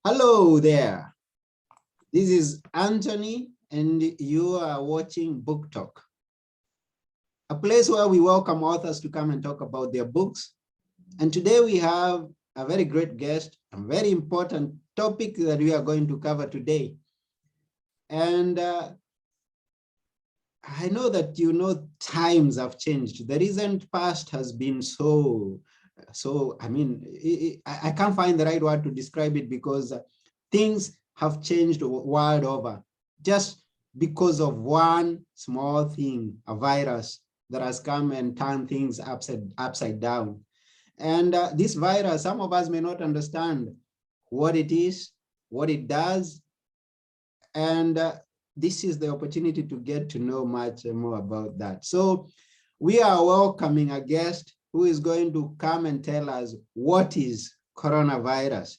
Hello there. This is Anthony, and you are watching Book Talk, a place where we welcome authors to come and talk about their books. And today we have a very great guest, a very important topic that we are going to cover today. And I know that times have changed. The recent past has been I can't find the right word to describe it because things have changed world over just because of one small thing, a virus that has come and turned things upside down. And this virus, some of us may not understand what it is, what it does, and this is the opportunity to get to know much more about that. So we are welcoming a guest who is going to come and tell us what is coronavirus.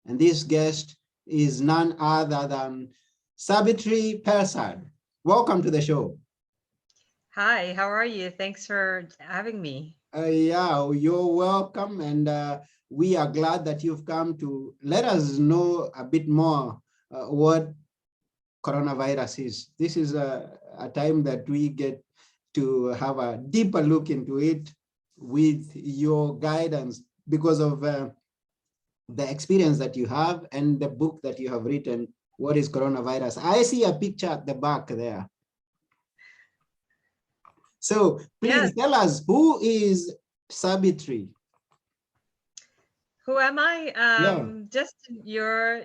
And this guest is none other than Sabbithry Persad. Welcome to the show. Hi, how are you? Thanks for having me. Yeah, you're welcome. And we are glad that you've come to let us know a bit more what coronavirus is. This is a time that we get to have a deeper look into it with your guidance because of the experience that you have and the book that you have written, What is Coronavirus? I see a picture at the back there. So Yes. please tell us, who is Sabbithry? Who am I? Yeah. Just your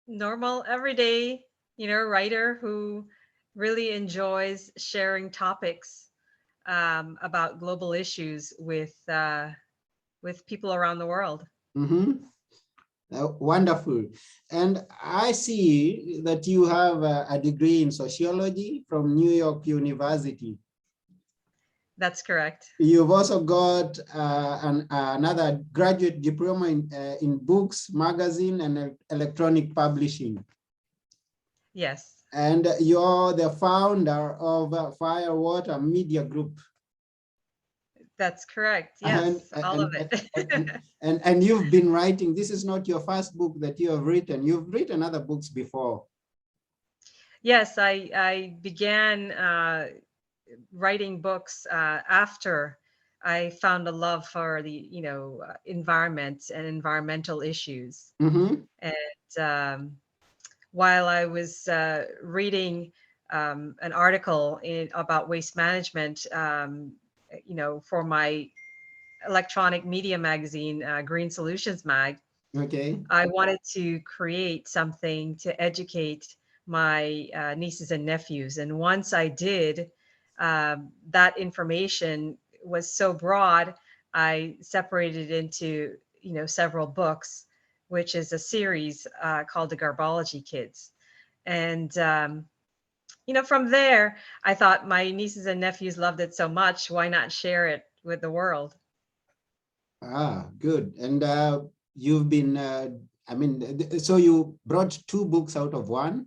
normal, everyday, writer who really enjoys sharing topics about global issues with people around the world. Mm-hmm. Wonderful. And I see that you have a degree in sociology from New York University. That's correct. You've also got another graduate diploma in books, magazine, and electronic publishing. Yes. And you're the founder of Firewater Media Group. That's correct. Yes, all of And, it. and you've been writing. This is not your first book that you have written. You've written other books before. Yes, I began writing books after I found a love for the environment and environmental issues. Mm-hmm. And while I was reading an article about waste management, for my electronic media magazine, Green Solutions Mag, Okay. I wanted to create something to educate my nieces and nephews. And once I did, that information was so broad, I separated into several books, which is a series called the Garbology Kids. And from there, I thought my nieces and nephews loved it so much. Why not share it with the world? Ah, good. And you've been, so you brought two books out of one?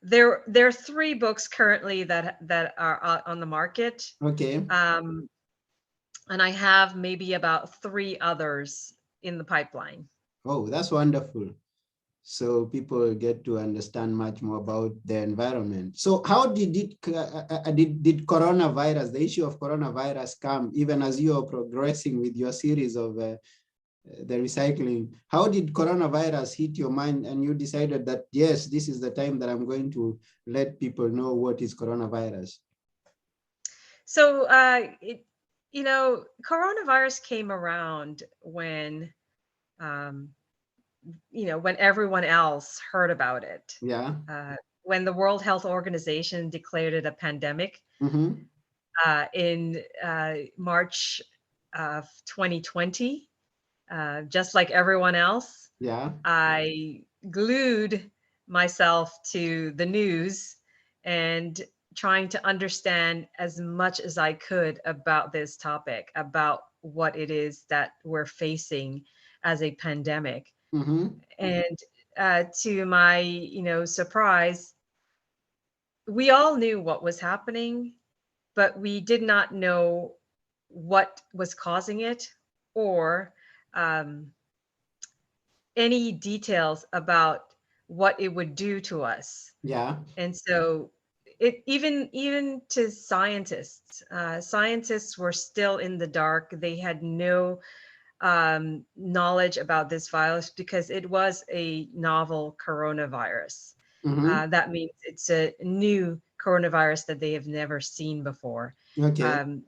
There are three books currently that are out on the market, Okay. um, and I have maybe about three others in the pipeline. Oh, that's wonderful. So people get to understand much more about the environment. So how did coronavirus, the issue of coronavirus come, even as you are progressing with your series of the recycling? How did coronavirus hit your mind and you decided that, yes, this is the time that I'm going to let people know what is coronavirus? So, coronavirus came around um, when everyone else heard about it. Yeah. When the World Health Organization declared it a pandemic Mm-hmm. in March of 2020, just like everyone else, Yeah. I glued myself to the news and trying to understand as much as I could about this topic, about what it is that we're facing as a pandemic. Mm-hmm. And to my, surprise, we all knew what was happening, but we did not know what was causing it, or um, any details about what it would do to us. Yeah. And so it even to scientists, scientists were still in the dark. They had no knowledge about this virus because it was a novel coronavirus. Mm-hmm. That means it's a new coronavirus that they have never seen before. Okay. Um,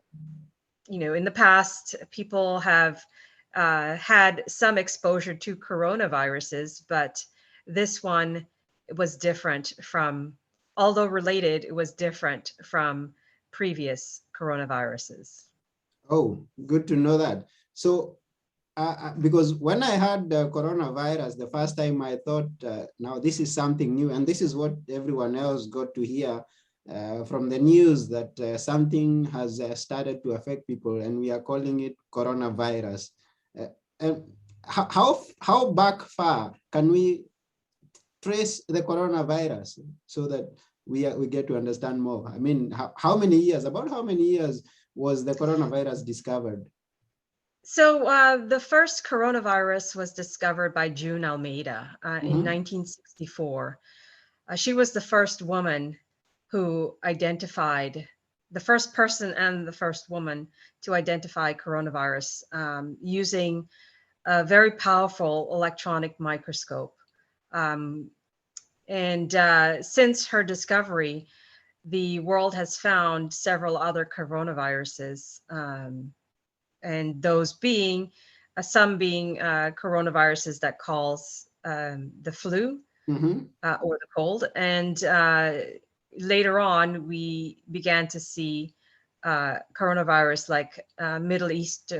in the past, people have had some exposure to coronaviruses, but this one was different from, although related, it was different from previous coronaviruses. Oh, good to know that. So, because when I had the coronavirus the first time, I thought, now this is something new, and this is what everyone else got to hear from the news, that something has started to affect people, and we are calling it coronavirus. Uh, and how back far can we trace the coronavirus so that we get to understand more? I mean, how many years? About how many years was the coronavirus discovered? So the first coronavirus was discovered by June Almeida in Mm-hmm. 1964. She was the first woman who identified, the first person and the first woman to identify coronavirus using a very powerful electronic microscope. Um, and since her discovery, the world has found several other coronaviruses, and those being some being coronaviruses that cause the flu Mm-hmm. or the cold. And later on, we began to see coronavirus like Middle East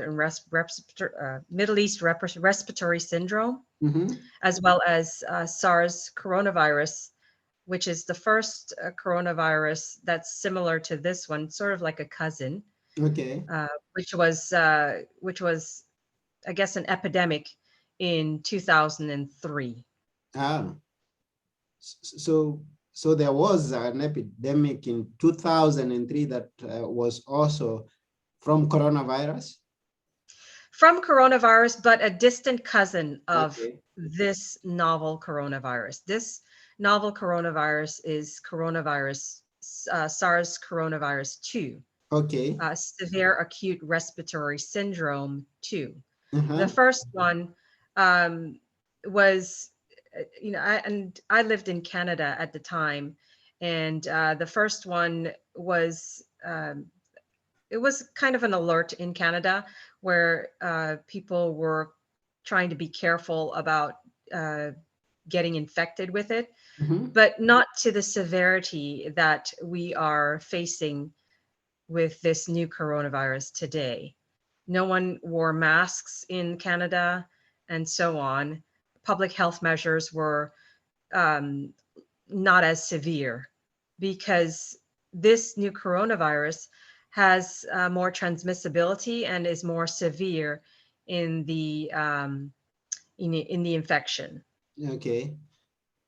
respiratory syndrome, Mm-hmm. as well as SARS coronavirus, which is the first coronavirus that's similar to this one, sort of like a cousin, Okay. which was, I guess, an epidemic in 2003. Ah, so there was an epidemic in 2003 that was also from coronavirus. From coronavirus, but a distant cousin of Okay. this novel coronavirus. This novel coronavirus is coronavirus SARS coronavirus 2, Okay. severe acute respiratory syndrome 2. The Uh-huh. first one um, was, I lived in Canada at the time, and the first one was it was kind of an alert in Canada where people were trying to be careful about uh, getting infected with it, Mm-hmm. but not to the severity that we are facing with this new coronavirus today. No one wore masks in Canada and so on. Public health measures were um, not as severe because this new coronavirus has more transmissibility and is more severe in the in the infection. Okay.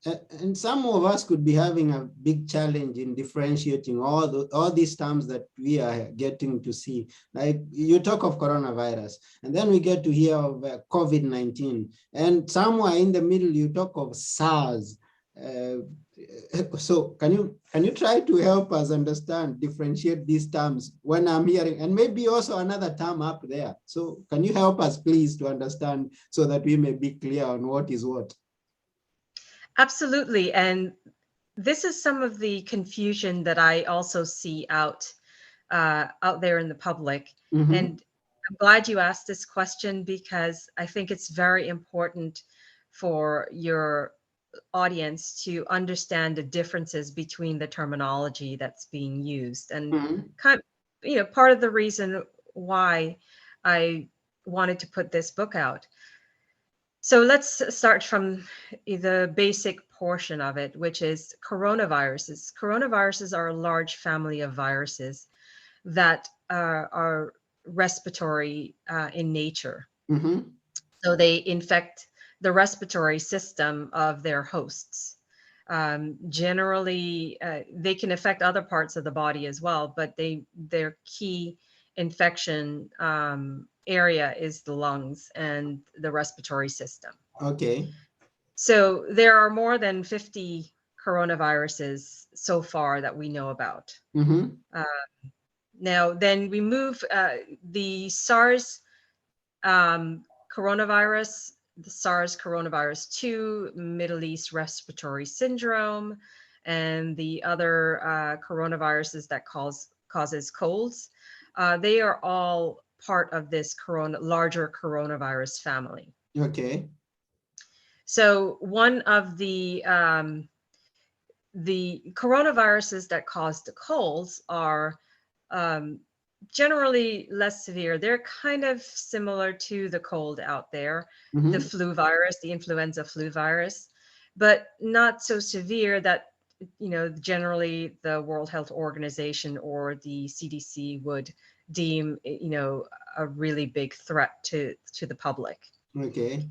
And some of us could be having a big challenge in differentiating all these terms that we are getting to see. Like you talk of coronavirus, and then we get to hear of COVID-19, and somewhere in the middle you talk of SARS. Uh, so can you try to help us understand, differentiate these terms when I'm hearing, and maybe also another term up there. So can you help us please to understand so that we may be clear on what is what? Absolutely. And this is some of the confusion that I also see out there in the public. Mm-hmm. And I'm glad you asked this question because I think it's very important for your audience to understand the differences between the terminology that's being used. And Mm-hmm. kind part of the reason why I wanted to put this book out. So let's start from the basic portion of it, which is coronaviruses. Coronaviruses are a large family of viruses that are respiratory in nature. Mm-hmm. So they infect the respiratory system of their hosts. Generally, they can affect other parts of the body as well, but their key infection area is the lungs and the respiratory system. Okay. So there are more than 50 coronaviruses so far that we know about. Mm-hmm. Uh, Now, then we move the SARS coronavirus, the SARS coronavirus 2, Middle East respiratory syndrome, and the other coronaviruses that causes colds. They are all part of this larger coronavirus family. Okay. So one of the coronaviruses that cause the colds are um, generally less severe. They're kind of similar to the cold out there, the Mm-hmm. flu virus, the influenza flu virus, but not so severe that, generally the World Health Organization or the CDC would deem, a really big threat to the public. Okay.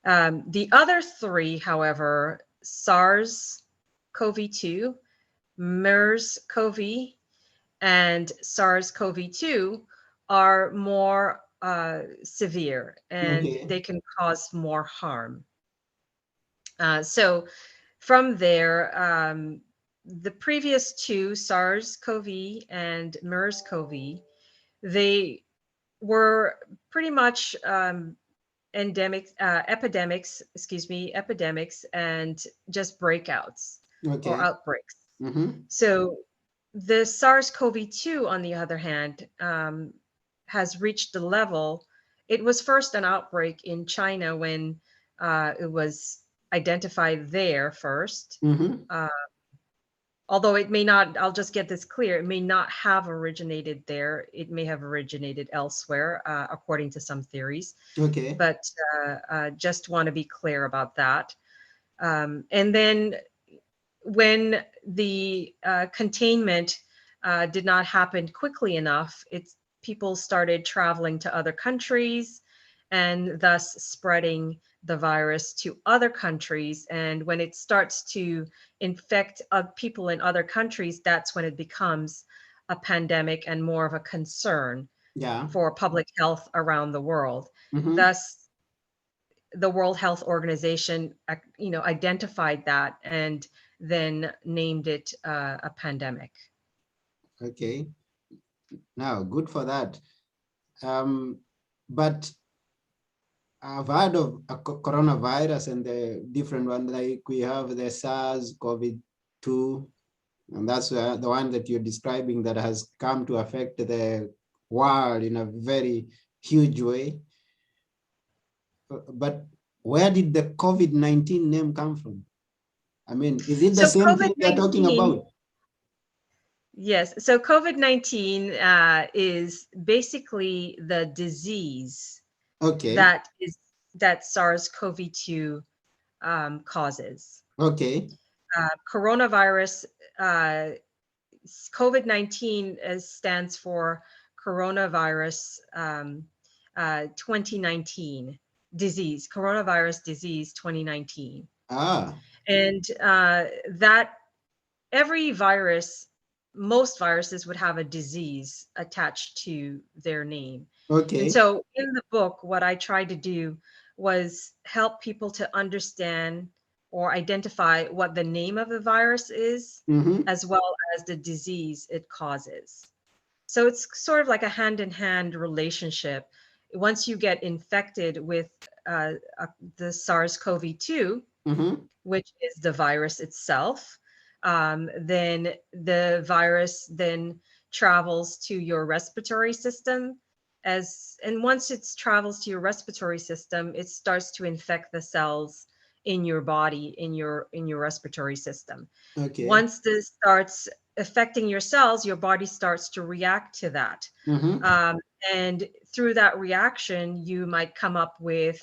The other three, however, SARS-CoV-2, MERS-CoV, and SARS-CoV-2 are more severe, and Okay. they can cause more harm. So from there, the previous two, SARS-CoV and MERS-CoV, they were pretty much epidemics and just breakouts or Okay. outbreaks. Mm-hmm. So the SARS-CoV-2, on the other hand, has reached the level. It was first an outbreak in China when it was identified there first. Mm-hmm. Uh, Although it may not, I'll just get this clear, it may not have originated there. It may have originated elsewhere, according to some theories. Okay. But just want to be clear about that. And then when the containment did not happen quickly enough, people started traveling to other countries and thus spreading the virus to other countries. And when it starts to infect people in other countries, that's when it becomes a pandemic and more of a concern Yeah. for public health around the world. Mm-hmm. Thus, the World Health Organization, identified that and then named it a pandemic. Okay. Now, good for that. But I've heard of a coronavirus and the different one, like we have the SARS COVID-2, and that's the one that you're describing that has come to affect the world in a very huge way. But where did the COVID-19 name come from? I mean, is it the So same thing we are talking COVID-19, about? yes. So COVID-19 is basically the disease Okay. that SARS-CoV-2 causes. Okay. Coronavirus, COVID-19 stands for coronavirus 2019 disease, coronavirus disease 2019. Ah, And that every virus, most viruses would have a disease attached to their name. And okay. so in the book, what I tried to do was help people to understand or identify what the name of the virus is, Mm-hmm. as well as the disease it causes. So it's sort of like a hand-in-hand relationship. Once you get infected with the SARS-CoV-2, Mm-hmm. which is the virus itself, then the virus then travels to your respiratory system, and once it travels to your respiratory system, it starts to infect the cells in your body, in your respiratory system. Okay. Once this starts affecting your cells, your body starts to react to that. Mm-hmm. Um, and through that reaction, you might come up with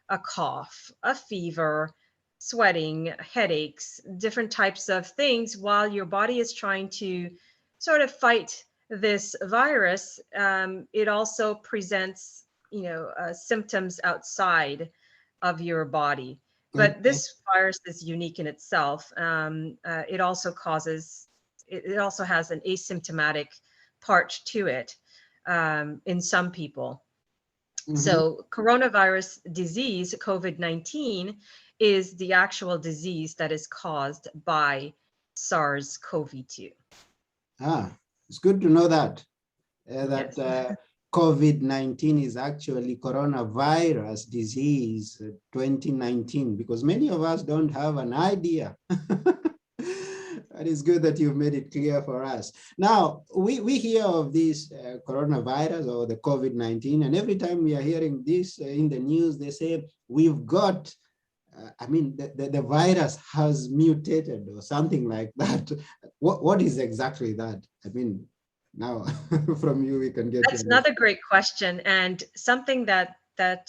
a cough, a fever, sweating, headaches, different types of things while your body is trying to sort of fight this virus. It also presents, symptoms outside of your body. But Okay. this virus is unique in itself. It also it also has an asymptomatic part to it in some people. Mhm. So coronavirus disease, COVID-19, is the actual disease that is caused by SARS-CoV-2. Ah, it's good to know that. That Yes. COVID-19 is actually coronavirus disease 2019, because many of us don't have an idea. That is good that you've made it clear for us. Now, we hear of this coronavirus or the COVID-19, and every time we are hearing this in the news, they say we've got, I mean, the virus has mutated or something like that. What is exactly that? I mean, now from you, we can get to That's another great question, and something that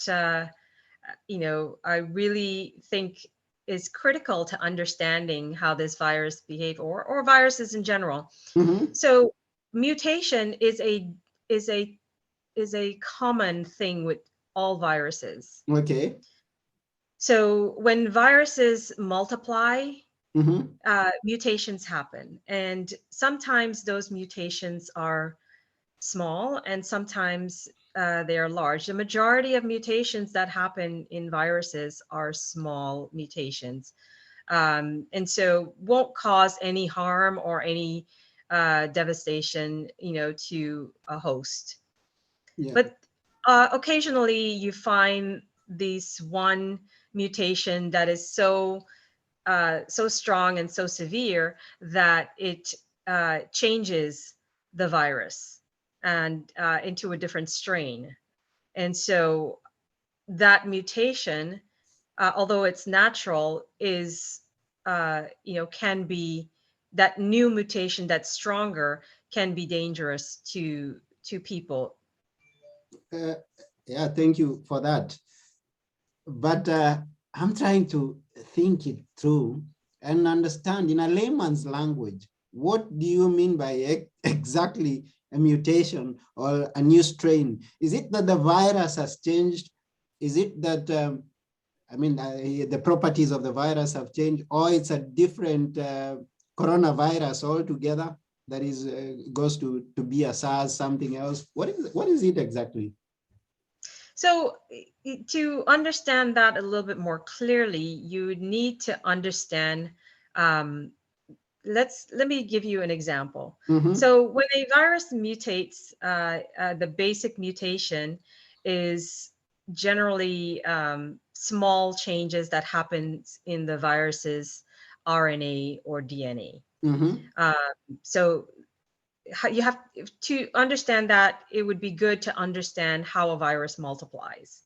I really think is critical to understanding how this virus behave, or viruses in general. Mhm. So mutation is a is a common thing with all viruses. Okay. So when viruses multiply, Mhm. mutations happen, and sometimes those mutations are small, and sometimes they are large. The majority of mutations that happen in viruses are small mutations, and so won't cause any harm or any devastation, to a host. Yeah. But occasionally you find this one mutation that is so strong and so severe that it changes the virus and into a different strain. And so that mutation, although it's natural, is can be, that new mutation that's stronger can be dangerous to people. Uh, yeah. Thank you for that. But I'm trying to think it through and understand in a layman's language, what do you mean by exactly a mutation or a new strain? Is it that the virus has changed? Is it that, I mean, the properties of the virus have changed, or it's a different coronavirus altogether that is goes to be a SARS something else? What is it exactly? So to understand that a little bit more clearly, you would need to understand. Um, let me give you an example. Mm-hmm. So when a virus mutates, the basic mutation is generally small changes that happens in the virus's RNA or DNA. Mm-hmm. Uh, so you have to understand that. It would be good to understand how a virus multiplies.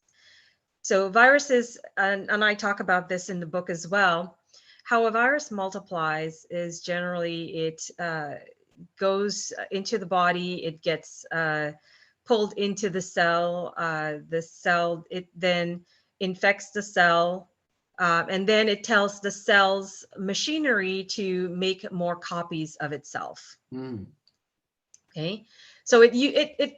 So viruses, and I talk about this in the book as well, how a virus multiplies is generally it goes into the body, it gets pulled into the cell, it then infects the cell, and then it tells the cell's machinery to make more copies of itself. Mm. Okay, so it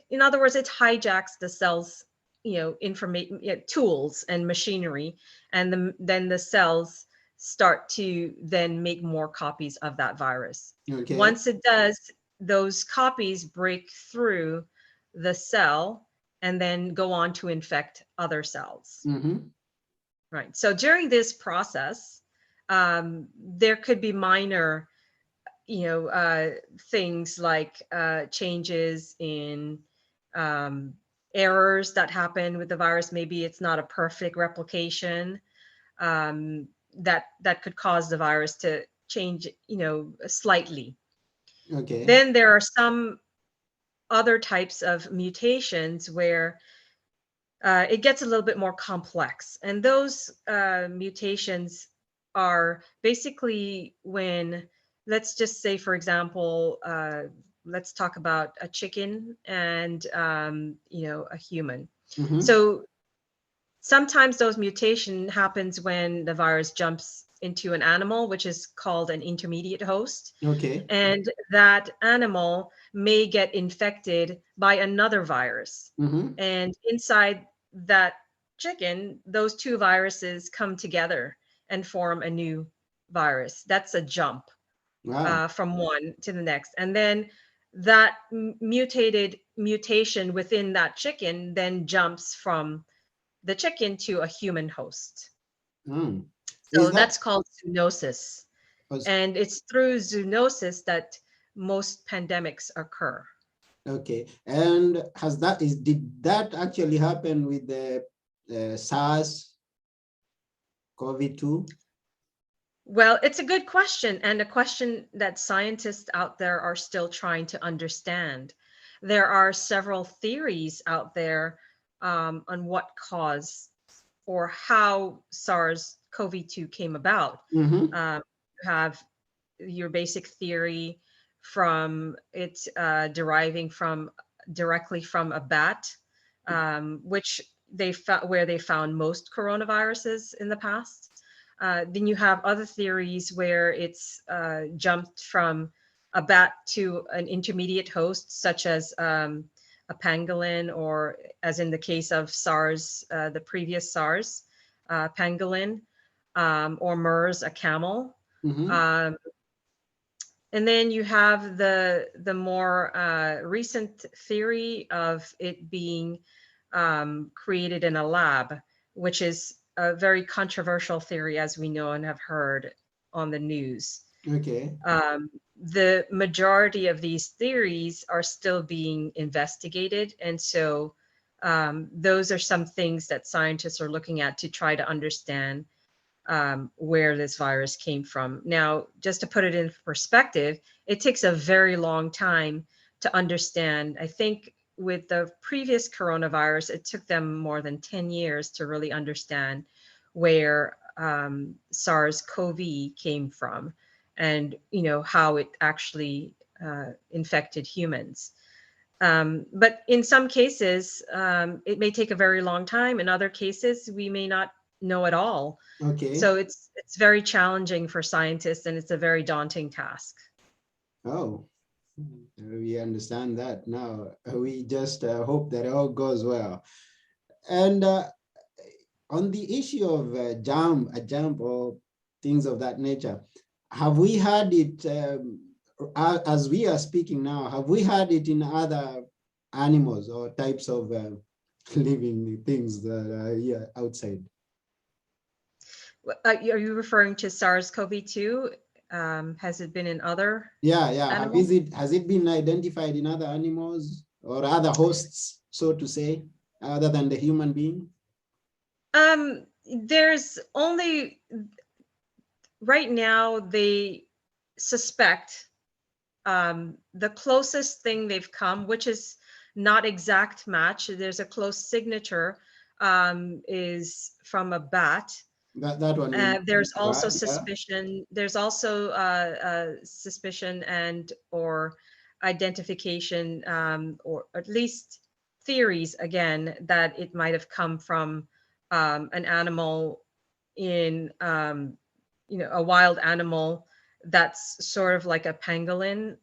in other words, it hijacks the cell's information, tools and machinery, and then the cells start to then make more copies of that virus. Okay. Once it does, those copies break through the cell and then go on to infect other cells. Mm-hmm. Right. So during this process, there could be minor things like changes in um, errors that happen with the virus. Maybe it's not a perfect replication, that could cause the virus to change, slightly. Okay. Then there are some other types of mutations where it gets a little bit more complex, and those mutations are basically when, let's just say, for example, let's talk about a chicken and a human. Mm-hmm. So sometimes those mutation happens when the virus jumps into an animal, which is called an intermediate host, Okay. and that animal may get infected by another virus. Mm-hmm. And inside that chicken, those two viruses come together and form a new virus. That's a jump Wow. from one to the next. And then that mutation within that chicken then jumps from the chicken to a human host. Mm. Is So that that's called zoonosis. was- And it's through zoonosis that most pandemics occur. okay? And did that actually happen with the SARS COVID-2? Well, it's a good question, and a question that scientists out there are still trying to understand. There are several theories out there on what caused or how SARS-CoV-2 came about. Mm-hmm. You have your basic theory from it deriving from directly from a bat, which where they found most coronaviruses in the past. Then you have other theories where it's jumped from a bat to an intermediate host, such as a pangolin, or as in the case of SARS, the previous SARS, pangolin, or MERS, a camel. Mm-hmm. Um, and then you have the more recent theory of it being created in a lab, which is a very controversial theory, as we know and have heard on the news. Okay. The majority of these theories are still being investigated, and so those are some things that scientists are looking at to try to understand where this virus came from. Now, just to put it in perspective, it takes a very long time to understand. I think with the previous coronavirus, it took them more than 10 years to really understand where SARS-CoV came from, and how it actually infected humans. But in some cases, it may take a very long time. In other cases, we may not know at all. Okay. So it's very challenging for scientists, and it's a very daunting task. Oh, we understand that now. We just hope that it all goes well. And on the issue of a jump or things of that nature, have we had it, as we are speaking now, have we had it in other animals or types of living things that are here outside? Are you referring to SARS-CoV-2? Has it been in other Yeah, yeah. animals? Has it been identified in other animals or other hosts, so to say, other than the human being? There's only right now they suspect the closest thing they've come, which is not exact match. There's a close signature, is from a bat. That one we There's also bad, yeah. suspicion. There's also suspicion and or identification, or at least theories again that it might have come from an animal in a wild animal that's sort of like a pangolin,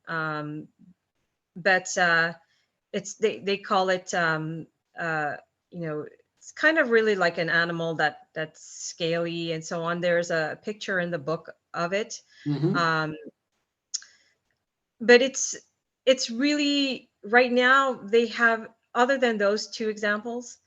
but they call it you know it's kind of really like an animal that's scaly and so on. There's a picture in the book of it, Mm-hmm. um, but it's really right now they have, other than those two examples,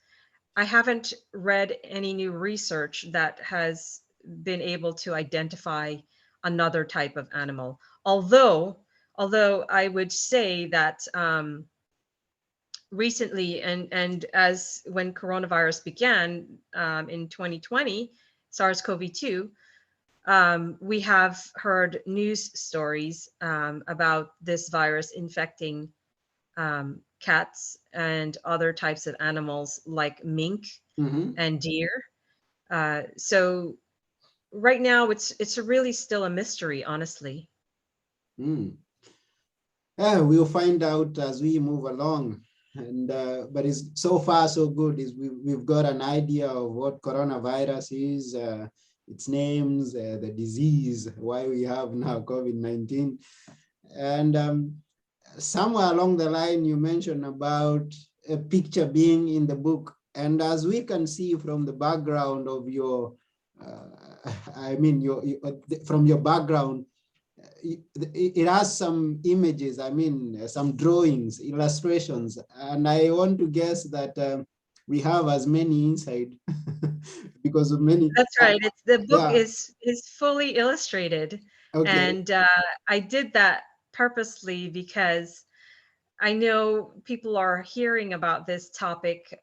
I haven't read any new research that has been able to identify another type of animal. Although I would say that recently, and as when coronavirus began in 2020, SARS-CoV-2, we have heard news stories about this virus infecting cats and other types of animals like mink Mm-hmm. and deer. So right now it's really still a mystery, honestly. Mm. Yeah, we'll find out as we move along. And but it's so far so good. Is we've got an idea of what coronavirus is, its names, the disease, why we have now COVID-19, and somewhere along the line you mentioned about a picture being in the book, and as we can see from the background of your, I mean from your background, it has some images, I mean, some drawings, illustrations, and I want to guess that we have as many inside because of many. That's right. It's the book Yeah, is fully illustrated, okay. and I did that purposely because I know people are hearing about this topic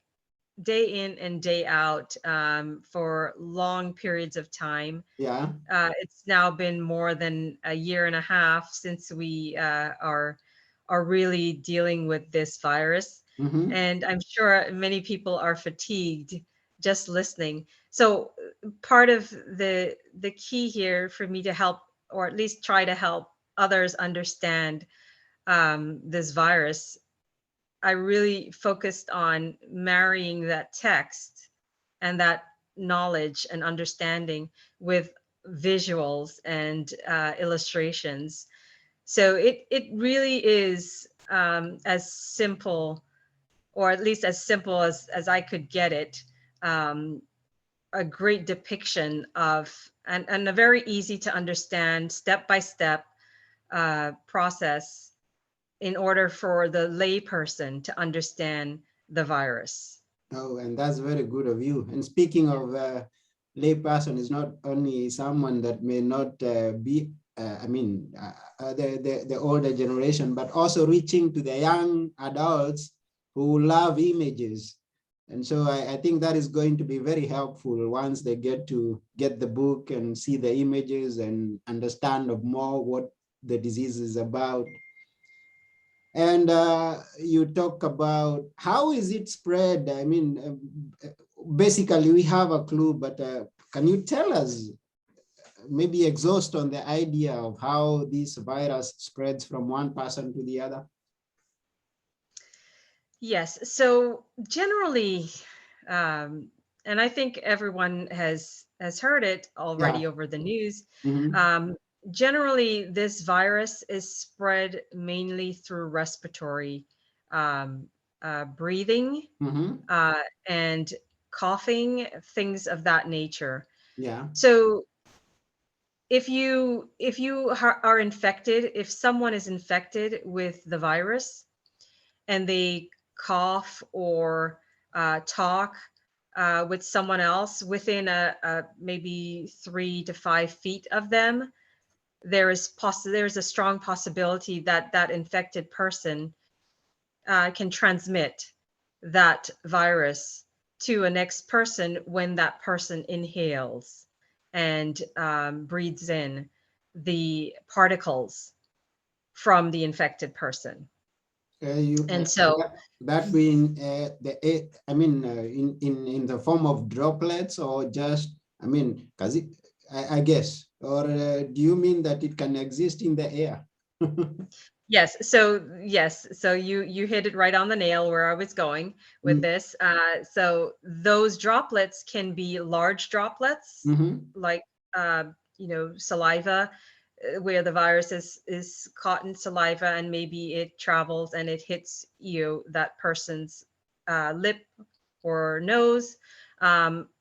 day in and day out for long periods of time. Yeah. It's now been more than a year and a half since we are really dealing with this virus, Mm-hmm. and I'm sure many people are fatigued just listening. So part of the key here for me to help, or at least try to help others understand this virus, I really focused on marrying that text and that knowledge and understanding with visuals and illustrations. So it really is as simple, or at least as simple as I could get it, um, a great depiction of, and a very easy to understand step by step process in order for the layperson to understand the virus. Oh, and that's very good of you. And speaking of lay person, is not only someone that may not be, I mean, the older generation, but also reaching to the young adults who love images. And so I think that is going to be very helpful once they get to get the book and see the images and understand of more what the disease is about. And you talk about how is it spread? I mean, basically we have a clue, but can you tell us, maybe exhaust on the idea of how this virus spreads from one person to the other? Yes. So generally, and I think everyone has heard it Yeah. already over the news. Mm-hmm. Um, Generally, this virus is spread mainly through respiratory, um, breathing, Mm-hmm. and coughing, things of that nature. Yeah. So if you are infected, if someone is infected with the virus and they cough or talk with someone else within a maybe 3 to 5 feet of them, there's a strong possibility that that infected person can transmit that virus to a next person when that person inhales and breathes in the particles from the infected person. You And so, that being I mean, in the form of droplets or just, I mean, because I guess, or do you mean that it can exist in the air? yes, so you hit it right on the nail where I was going with Mm. this. So those droplets can be large droplets, Mm-hmm. like uh, saliva, where the virus is caught in saliva, and maybe it travels and it hits that person's lip or nose,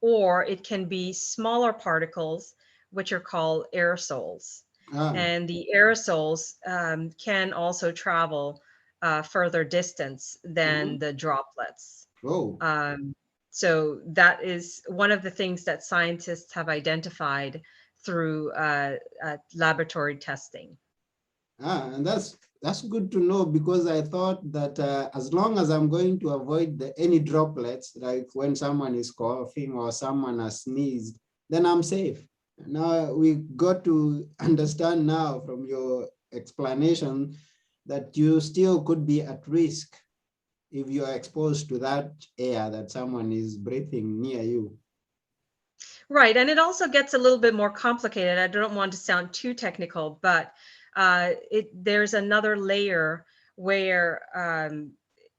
or it can be smaller particles, which are called aerosols. Ah. And the aerosols can also travel further distance Mm-hmm. than the droplets. Oh. Um, so that is one of the things that scientists have identified through laboratory testing. And that's good to know, because I thought that as long as I'm going to avoid any droplets, like when someone is coughing or someone has sneezed, then I'm safe. Now we got to understand now from your explanation that you still could be at risk if you are exposed to that air that someone is breathing near you. Right, and it also gets a little bit more complicated. I don't want to sound too technical, but there's another layer where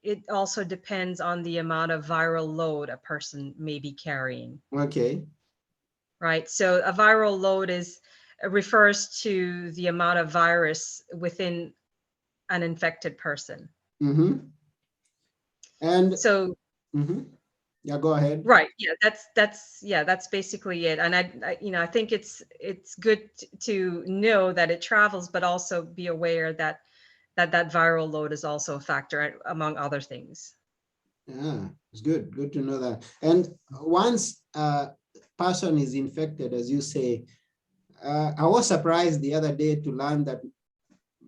it also depends on the amount of viral load a person may be carrying. Okay. Right, so a viral load is refers to the amount of virus within an infected person. Mm-hmm. And So mm-hmm. Yeah, go ahead. Right. Yeah, that's basically it. And I think it's good to know that it travels, but also be aware that that viral load is also a factor among other things. Yeah, it's good. Good to know that. And once a person is infected, as you say, I was surprised the other day to learn that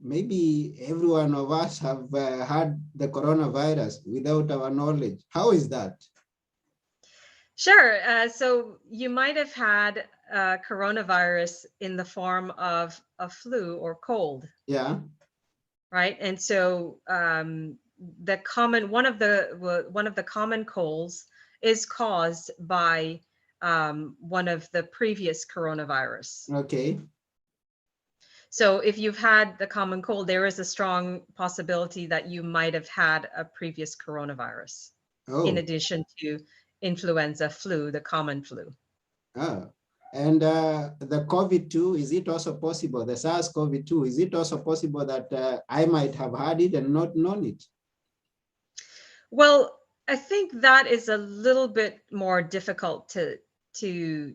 maybe every one of us have had the coronavirus without our knowledge. How is that? Sure. So you might have had coronavirus in the form of a flu or cold, Yeah. right? And so the common one of the common colds is caused by one of the previous coronavirus. Okay. So if you've had the common cold, there is a strong possibility that you might have had a previous coronavirus, in Oh. addition to influenza flu, the common flu. Oh. And the COVID-2, is it also possible? The SARS-CoV-2, is it also possible that I might have had it and not known it? Well, I think that is a little bit more difficult to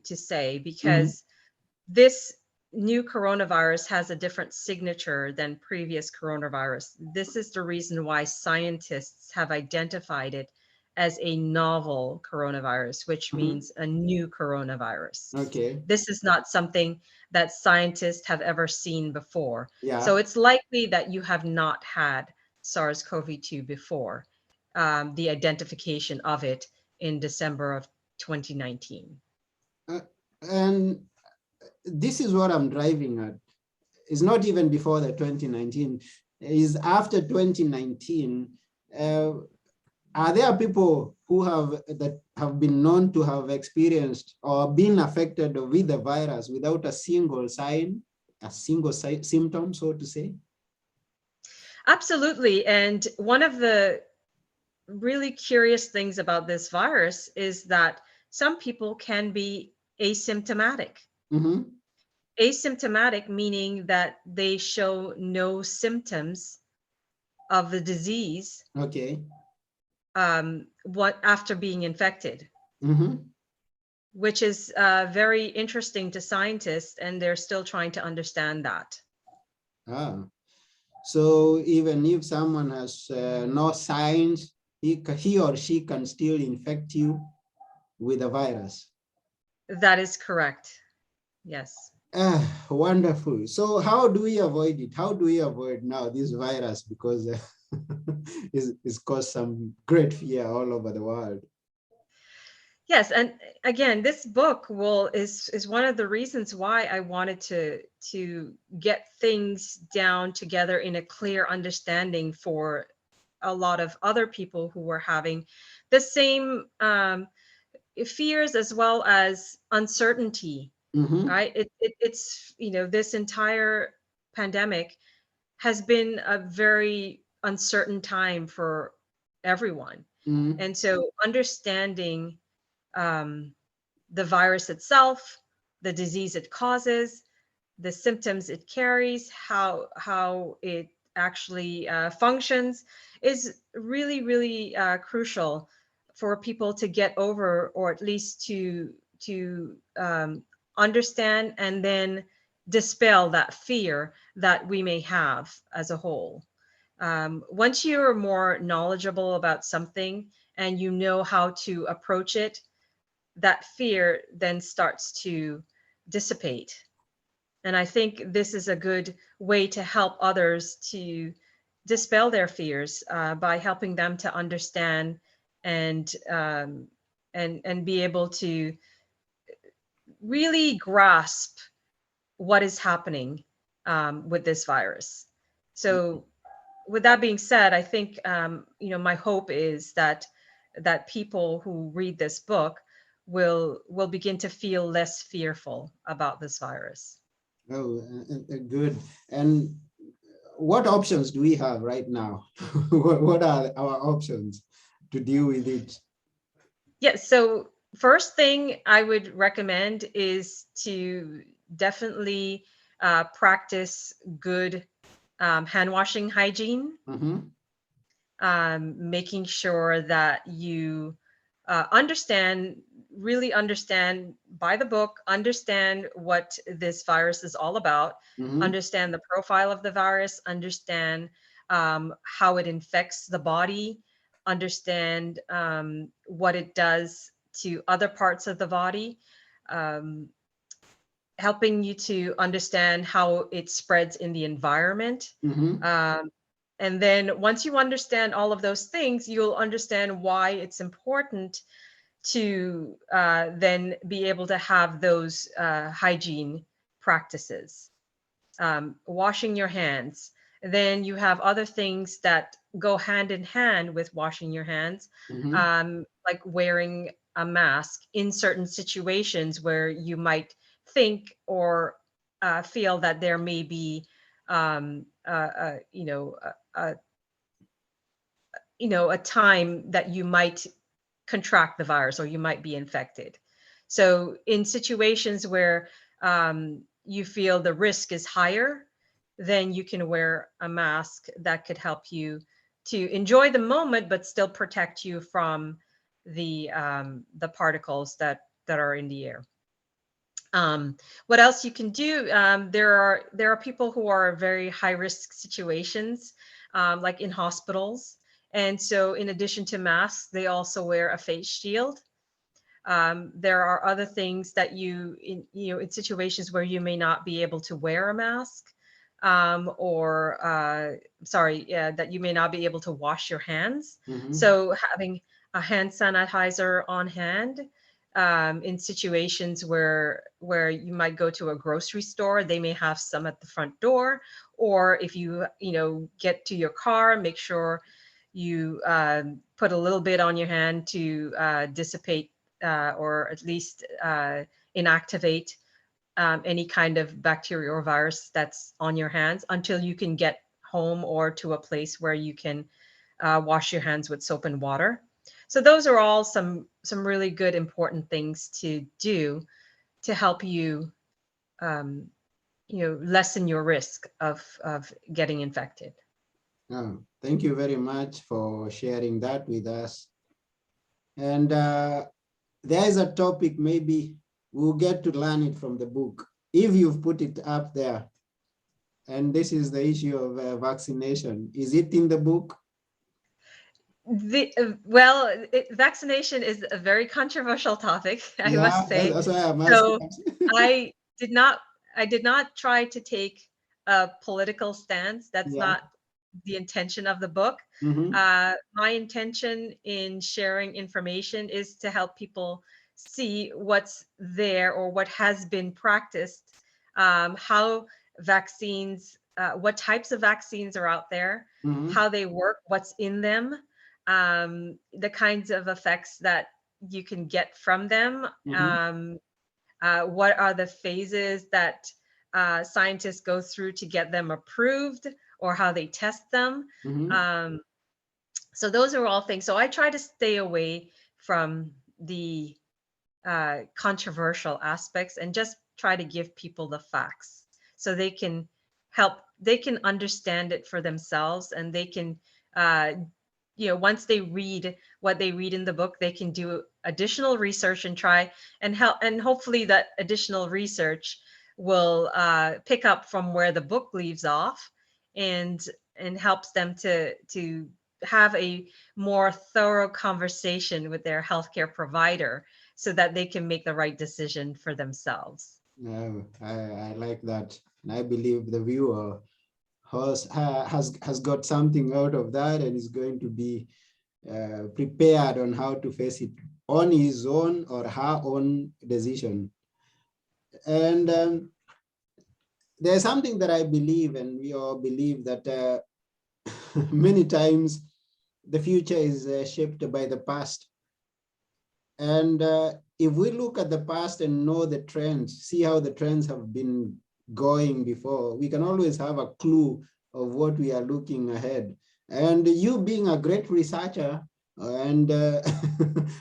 say, Mhm. because this new coronavirus has a different signature than previous coronavirus. This is the reason why scientists have identified it as a novel coronavirus, which Mhm. means a new coronavirus. Okay. This is not something that scientists have ever seen before. Yeah. So it's likely that you have not had SARS-CoV-2 before, the identification of it in December of 2019. Uh, and this is what I'm driving at. It's not even before the 2019, is after 2019. Uh, are there people who have been known to have experienced or been affected with the virus without a single sign, a single symptom, so to say? Absolutely. And one of the really curious things about this virus is that some people can be asymptomatic. Mm-hmm. Asymptomatic meaning that they show no symptoms of the disease, Okay. what after being infected, Mm-hmm. which is very interesting to scientists, and they're still trying to understand that. Ah. So even if someone has no signs, he or she can still infect you with the virus. That is correct. Yes. Ah, wonderful. So how do we avoid it? How do we avoid now this virus? Because it's caused some great fear all over the world. Yes, and again, this book is one of the reasons why I wanted to get things down together in a clear understanding for a lot of other people who were having the same fears as well as uncertainty. Mm-hmm. Right? It's this entire pandemic has been a very uncertain time for everyone, Mm-hmm. and so understanding um, the virus itself, the disease it causes, the symptoms it carries, how it actually functions, is really really crucial for people to get over, or at least to understand and then dispel that fear that we may have as a whole. Once you're more knowledgeable about something and you know how to approach it, that fear then starts to dissipate. And I think this is a good way to help others to dispel their fears, by helping them to understand and and be able to really grasp what is happening with this virus. So, with that being said, I think my hope is that people who read this book will begin to feel less fearful about this virus. Oh, good. And what options do we have right now? What are our options to deal with it? Yes. So first thing I would recommend is to definitely practice good hand washing hygiene, Mm-hmm. making sure that you really understand by the book, understand what this virus is all about, understand the profile of the virus, understand how it infects the body, understand what it does to other parts of the body, um, helping you to understand how it spreads in the environment. And then once you understand all of those things, you'll understand why it's important to then be able to have those hygiene practices. Washing your hands. Then you have other things that go hand in hand with washing your hands, like wearing a mask in certain situations where you might think or feel that there may be, a time that you might contract the virus or you might be infected. So in situations where you feel the risk is higher, then you can wear a mask that could help you to enjoy the moment, but still protect you from the particles that are in the air. What else you can do? There are people who are very high risk situations, like in hospitals, and so in addition to masks, they also wear a face shield. There are other things that in situations where you may not be able to wear a mask, that you may not be able to wash your hands. So having a hand sanitizer on hand, in situations where you might go to a grocery store, they may have some at the front door, or if you get to your car, make sure you put a little bit on your hand to dissipate or at least inactivate any kind of bacteria or virus that's on your hands until you can get home or to a place where you can wash your hands with soap and water. So those are all some really good important things to do to help you lessen your risk of getting infected. Thank you very much for sharing that with us. And there is a topic, maybe we'll get to learn it from the book, if you've put it up there. And this is the issue of vaccination. Is it in the book? Vaccination is a very controversial topic, I Yeah, must say. that's why I'm So asking. I did not try to take a political stance. That's Yeah. not the intention of the book. Mm-hmm. My intention in sharing information is to help people see what's there or what has been practiced, how vaccines, what types of vaccines are out there, Mm-hmm. how they work, what's in them, the kinds of effects that you can get from them. Mm-hmm. What are the phases that scientists go through to get them approved, or how they test them. Mm-hmm. So those are all things. So I try to stay away from the controversial aspects and just try to give people the facts so they can understand it for themselves, and they can once they read what they read in the book, they can do additional research and try and help, and hopefully that additional research will pick up from where the book leaves off, and helps them to have a more thorough conversation with their healthcare provider so that they can make the right decision for themselves. No, I like that. And I believe the viewer has got something out of that and is going to be prepared on how to face it on his own or her own decision. And there's something that I believe, and we all believe, that many times the future is shaped by the past. And if we look at the past and know the trends, see how the trends have been going before, we can always have a clue of what we are looking ahead. And you being a great researcher and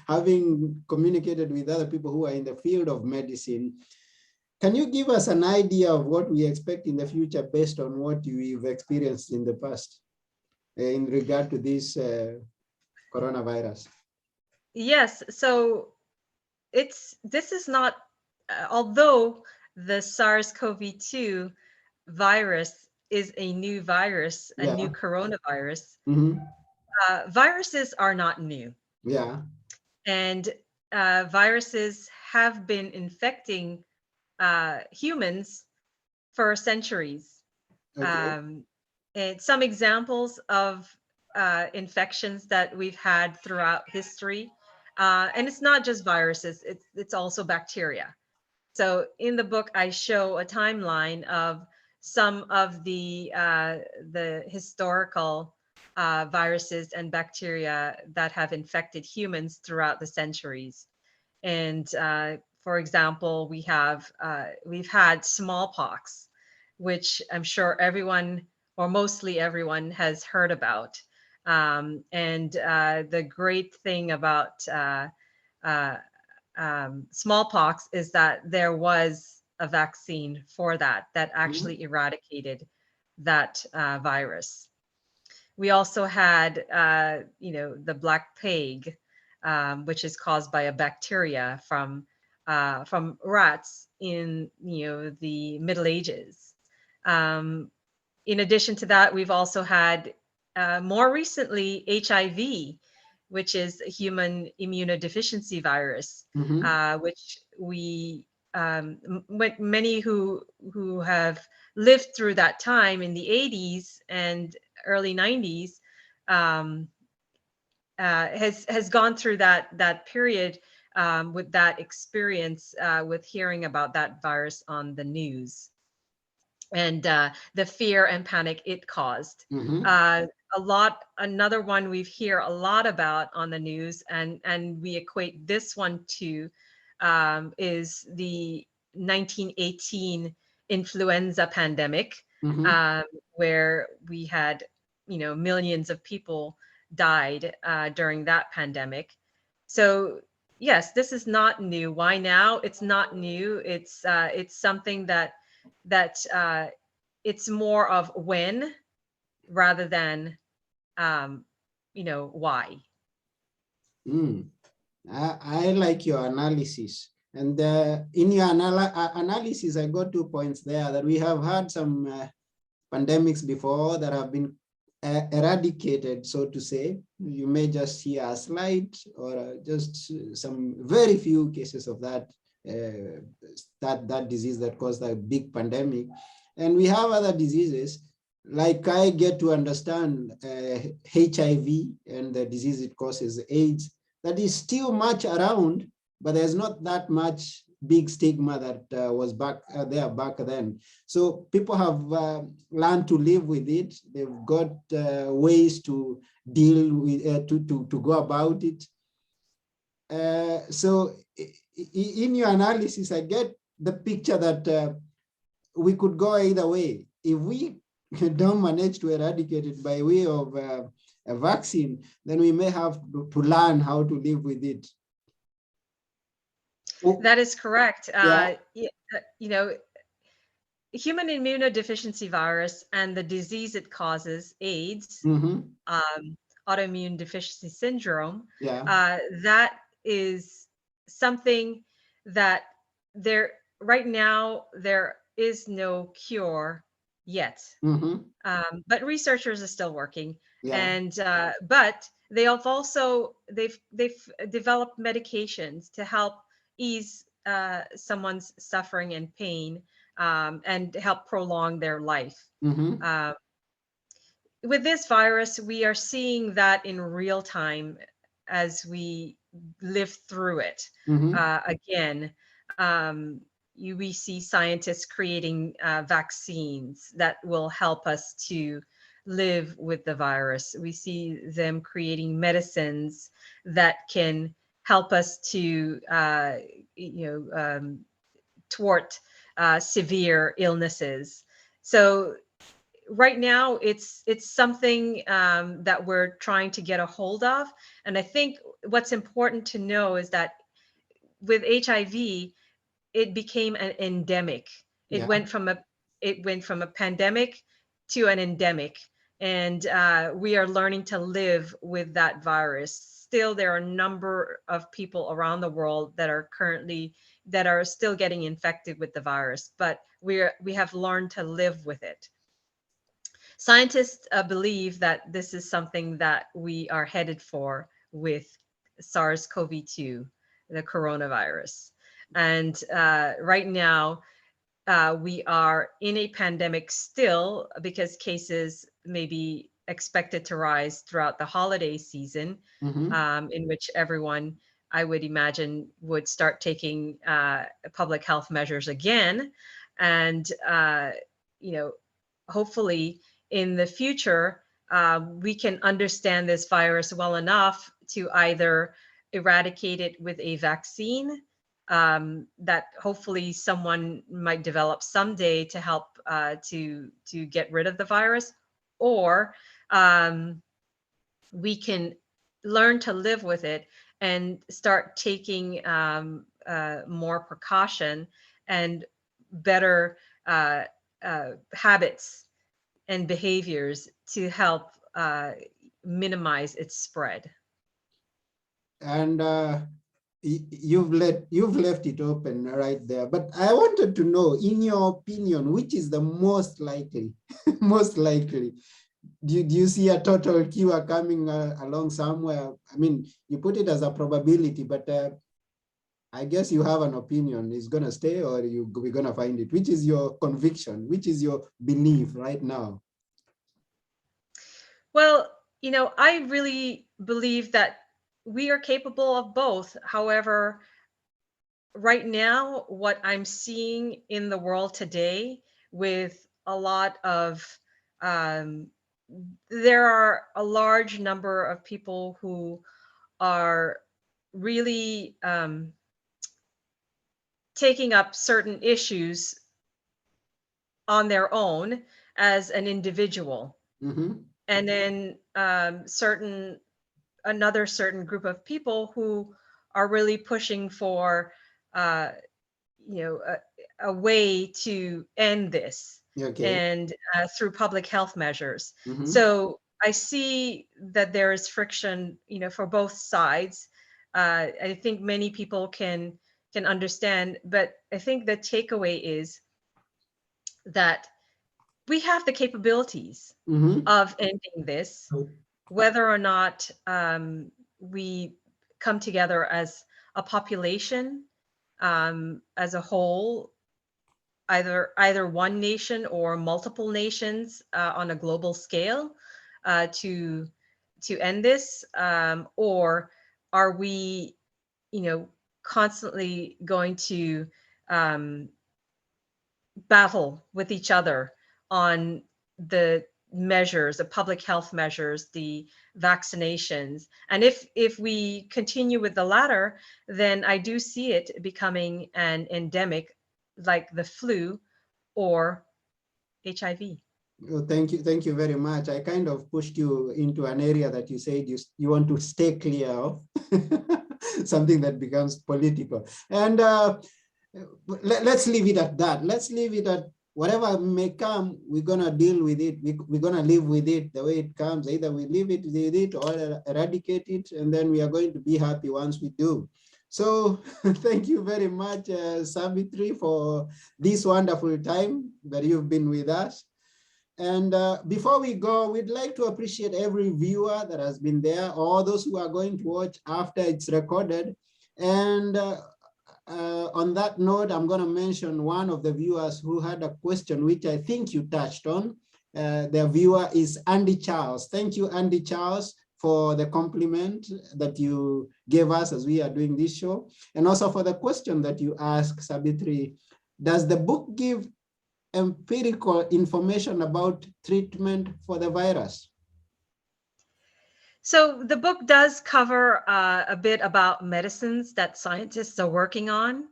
having communicated with other people who are in the field of medicine, can you give us an idea of what we expect in the future based on what you've experienced in the past in regard to this coronavirus? Yes. So this is not, although the SARS-CoV-2 virus is a new virus, a new Yeah. coronavirus, Hmm. viruses are not new. Yeah. And viruses have been infecting humans for centuries. Okay. Um, and some examples of infections that we've had throughout history, and it's not just viruses; it's also bacteria. So in the book, I show a timeline of some of the historical viruses and bacteria that have infected humans throughout the centuries. And for example, we've had smallpox, which I'm sure everyone or mostly everyone has heard about. And the great thing about uh, smallpox is that there was a vaccine for that Mhm. actually eradicated that virus. We also had, the Black Plague, which is caused by a bacteria from rats in the Middle Ages. Um, in addition to that, we've also had more recently HIV, which is a human immunodeficiency virus, Mhm. which many who have lived through that time in the 80s and early 90s um, has gone through that period with that experience with hearing about that virus on the news and the fear and panic it caused. Mhm. Uh, another one we hear a lot about on the news, and we equate this one to is the 1918 influenza pandemic, Mhm. um, where we had millions of people died during that pandemic. So yes, this is not new. Why now? It's not new. It's something that it's more of when rather than um, why. Mm. I like your analysis. And in your analysis, I got 2 points there that we have had some pandemics before that have been eradicated, so to say. You may just see a slight or just some very few cases of uh, that disease that caused a big pandemic. And we have other diseases, like I get to understand HIV and the disease it causes, AIDS, that is still much around, but there's not that much big stigma that was back there back then. So people have learned to live with it. They've got ways to deal with, to go about it. So in your analysis, I get the picture that we could go either way. If we don't manage to eradicate it by way of a vaccine, then we may have to learn how to live with it. Oh, That is correct. yeah. Human immunodeficiency virus and the disease it causes, AIDS, Mm-hmm. um, autoimmune deficiency syndrome, Yeah. that is something that there right now there is no cure yet. Mm-hmm. But researchers are still working, Yeah. and but they've developed medications to help ease someone's suffering and pain, and help prolong their life. Mm-hmm. Uh, with this virus, we are seeing that in real time as we live through it. Mm-hmm. Again, we see scientists creating vaccines that will help us to live with the virus. We see them creating medicines that can help us to, thwart severe illnesses. So right now it's something that we're trying to get a hold of, and I think what's important to know is that with HIV it became an endemic. it Yeah. went from a it went from a pandemic to an endemic, and we are learning to live with that virus still there are a number of people around the world that are still getting infected with the virus, but we have learned to live with it. Scientists believe that this is something that we are headed for with SARS-CoV-2, the coronavirus. And right now, we are in a pandemic still, because cases may be expected to rise throughout the holiday season, in which everyone, I would imagine, would start taking public health measures again. And, hopefully in the future, we can understand this virus well enough to either eradicate it with a vaccine, that hopefully someone might develop someday to help to get rid of the virus, or we can learn to live with it and start taking more precaution and better habits and behaviors to help minimize its spread. And you've left it open right there. But I wanted to know, in your opinion, which is the most likely? Most likely. Do you see a total cure coming along somewhere? I mean, you put it as a probability, but I guess you have an opinion. It's going to stay, or we're going to find it. Which is your conviction? Which is your belief right now? Well, I really believe that we are capable of both. However, right now, what I'm seeing in the world today, with a lot of, there are a large number of people who are really taking up certain issues on their own as an individual. And then another certain group of people who are really pushing for a way to end this. Okay. And through public health measures. So I see that there is friction, for both sides. I think many people can understand, but I think the takeaway is that we have the capabilities of ending this, whether or not we come together as a population, as a whole, either one nation or multiple nations on a global scale to end this, or are we, constantly going to battle with each other on the measures, the public health measures, the vaccinations. And if we continue with the latter, then I do see it becoming an endemic like the flu or HIV. Well, thank you very much. I kind of pushed you into an area that you said you want to stay clear of, something that becomes political. And let's leave it at that. Let's leave it at whatever may come, we're going to deal with it. We're going to live with it the way it comes. Either we live it with it or eradicate it, and then we are going to be happy once we do. So thank you very much, Sabbithry, for this wonderful time that you've been with us. And before we go, we'd like to appreciate every viewer that has been there, all those who are going to watch after it's recorded. And on that note, I'm going to mention one of the viewers who had a question, which I think you touched on. The viewer is Andy Charles. Thank you, Andy Charles, for the compliment that you gave us as we are doing this show. And also for the question that you asked, Sabbithry, does the book give empirical information about treatment for the virus? So the book does cover a bit about medicines that scientists are working on.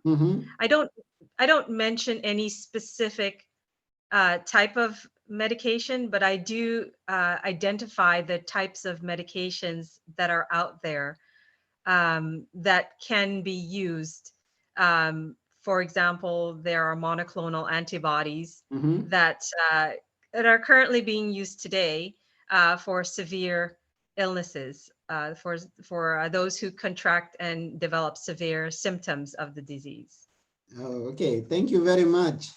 I don't mention any specific type of medication, but I do identify the types of medications that are out there that can be used. For example, there are monoclonal antibodies that are currently being used today for severe illnesses. for those who contract and develop severe symptoms of the disease. Oh, okay, thank you very much.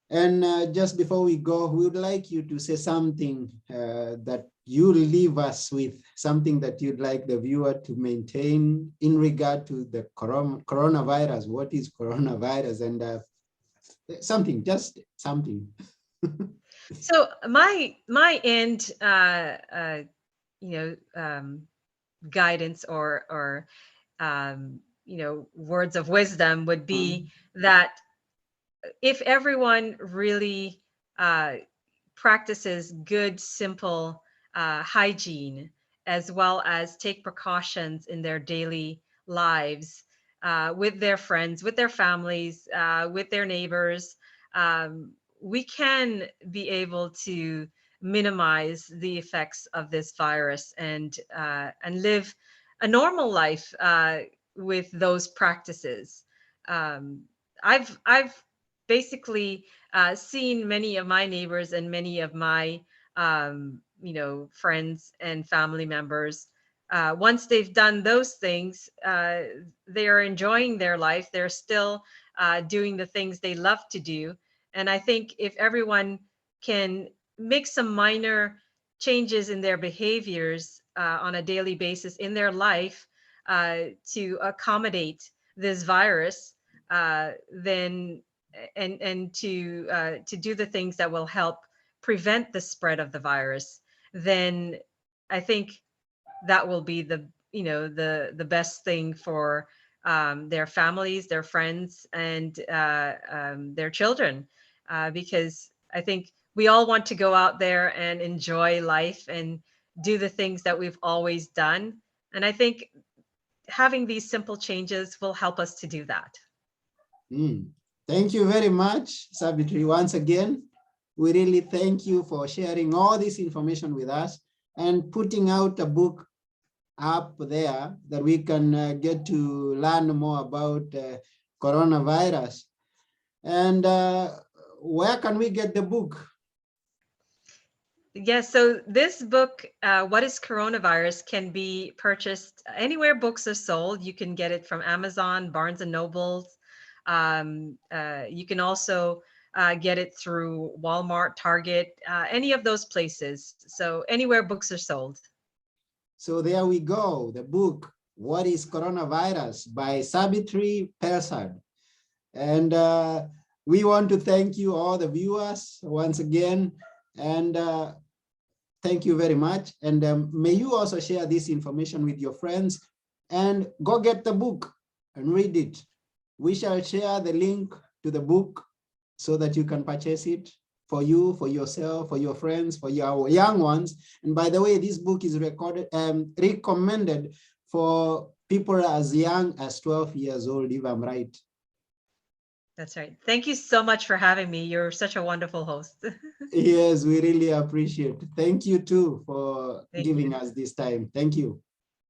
And just before we go, we would like you to say something that you leave us with, something that you'd like the viewer to maintain in regard to the coronavirus. What is coronavirus? And something, just something. So my end, guidance or words of wisdom would be that if everyone really practices good, simple hygiene, as well as take precautions in their daily lives with their friends, with their families, with their neighbors, we can be able to minimize the effects of this virus and live a normal life with those practices. I've basically seen many of my neighbors and many of my friends and family members. Once they've done those things, they are enjoying their life. They're still doing the things they love to do. And I think if everyone can make some minor changes in their behaviors on a daily basis in their life to accommodate this virus, then and to do the things that will help prevent the spread of the virus, then I think that will be the best thing for their families, their friends, and their children, because I think we all want to go out there and enjoy life and do the things that we've always done. And I think having these simple changes will help us to do that. Thank you very much, Sabbithry. Once again, we really thank you for sharing all this information with us and putting out a book up there that we can get to learn more about coronavirus. And where can we get the book? Yes, so this book, What is Coronavirus, can be purchased anywhere books are sold. You can get it from Amazon, Barnes and Nobles. You can also get it through Walmart, Target, any of those places. So anywhere books are sold. So there we go, the book, What is Coronavirus by Sabbithry Persad. And we want to thank you, all the viewers, once again. And thank you very much. And may you also share this information with your friends and go get the book and read it. We shall share the link to the book so that you can purchase it for you, for yourself, for your friends, for your young ones. And by the way, this book is recommended for people as young as 12 years old, if I'm right. That's right. Thank you so much for having me. You're such a wonderful host. Yes, we really appreciate it. Thank you too for Thank giving you. us this time. Thank you.